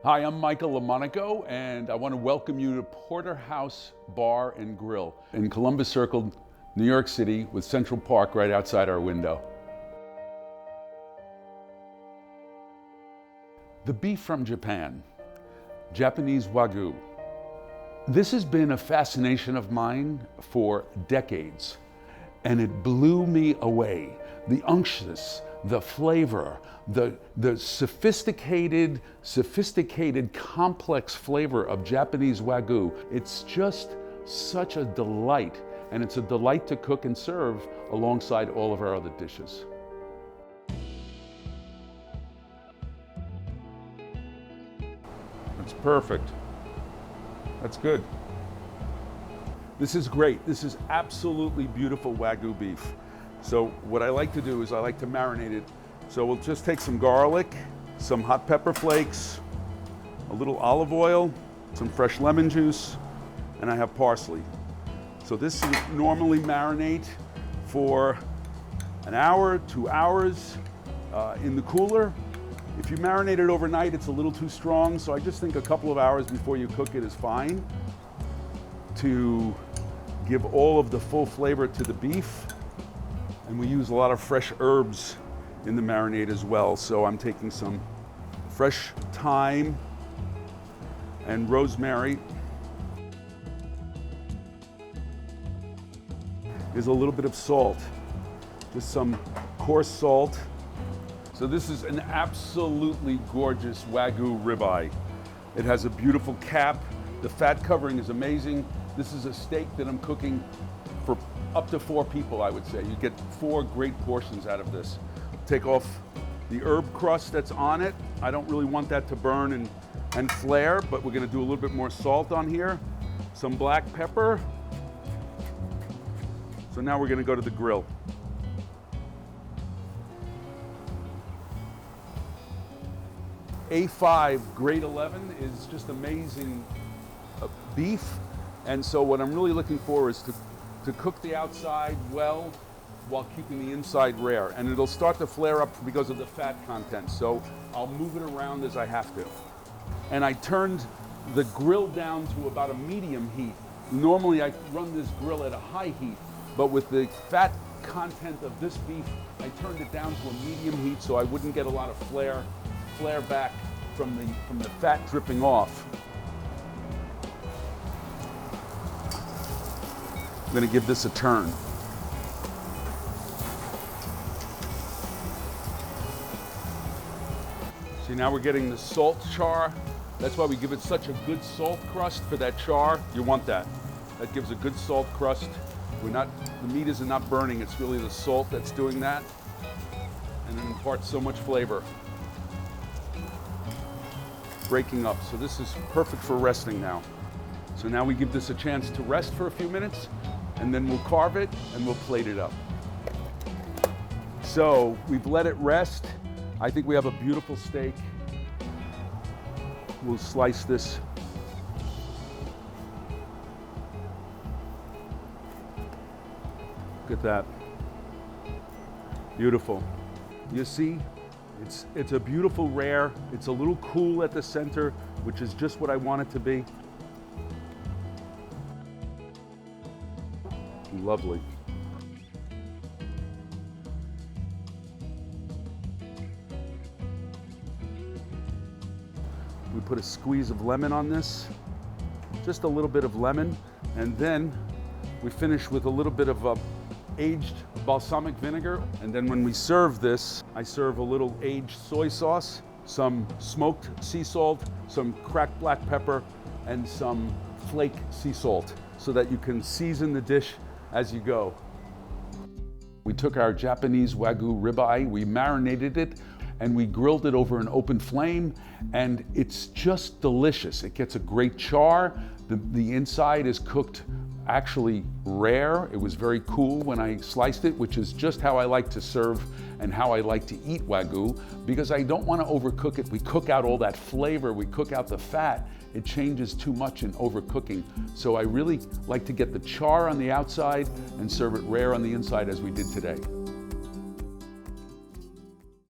Hi, I'm Michael Lomonaco, and I want to welcome you to Porterhouse Bar and Grill in Columbus Circle, New York City, with Central Park right outside our window. The beef from Japan, Japanese Wagyu. This has been a fascination of mine for decades, and it blew me away. The unctuous, the flavor, the sophisticated, complex flavor of Japanese Wagyu. It's just such a delight, and it's a delight to cook and serve alongside all of our other dishes. That's perfect. That's good. This is great. This is absolutely beautiful Wagyu beef. So what I like to do is I like to marinate it. So we'll just take some garlic, some hot pepper flakes, a little olive oil, some fresh lemon juice, and I have parsley. So this is normally marinate for an hour, 2 hours in the cooler. If you marinate it overnight, it's a little too strong, so I just think a couple of hours before you cook it is fine to give all of the full flavor to the beef. And we use a lot of fresh herbs in the marinade as well. So I'm taking some fresh thyme and rosemary. There's a little bit of salt, just some coarse salt. So this is an absolutely gorgeous Wagyu ribeye. It has a beautiful cap. The fat covering is amazing. This is a steak that I'm cooking for up to 4 people, I would say. You get 4 great portions out of this. Take off the herb crust that's on it. I don't really want that to burn and flare, but we're gonna do a little bit more salt on here. Some black pepper. So now we're gonna go to the grill. A5 grade 11 is just amazing beef. And so what I'm really looking for is to cook the outside well while keeping the inside rare. And it'll start to flare up because of the fat content. So I'll move it around as I have to. And I turned the grill down to about a medium heat. Normally I run this grill at a high heat, but with the fat content of this beef, I turned it down to a medium heat so I wouldn't get a lot of flare back from the fat dripping off. I'm gonna give this a turn. See, now we're getting the salt char. That's why we give it such a good salt crust for that char. You want that. That gives a good salt crust. The meat is not burning, it's really the salt that's doing that. And it imparts so much flavor. Breaking up, so this is perfect for resting now. So now we give this a chance to rest for a few minutes, and then we'll carve it and we'll plate it up. So we've let it rest. I think we have a beautiful steak. We'll slice this. Look at that. Beautiful. You see, it's a beautiful rare. It's a little cool at the center, which is just what I want it to be. Lovely. We put a squeeze of lemon on this, just a little bit of lemon, and then we finish with a little bit of aged balsamic vinegar. And then when we serve this, I serve a little aged soy sauce, some smoked sea salt, some cracked black pepper, and some flake sea salt, so that you can season the dish as you go. We took our Japanese Wagyu ribeye, we marinated it, and we grilled it over an open flame, and it's just delicious. It gets a great char. The inside is cooked actually rare. It was very cool when I sliced it, which is just how I like to serve and how I like to eat Wagyu, because I don't want to overcook it. We cook out all that flavor, we cook out the fat. It changes too much in overcooking. So I really like to get the char on the outside and serve it rare on the inside as we did today.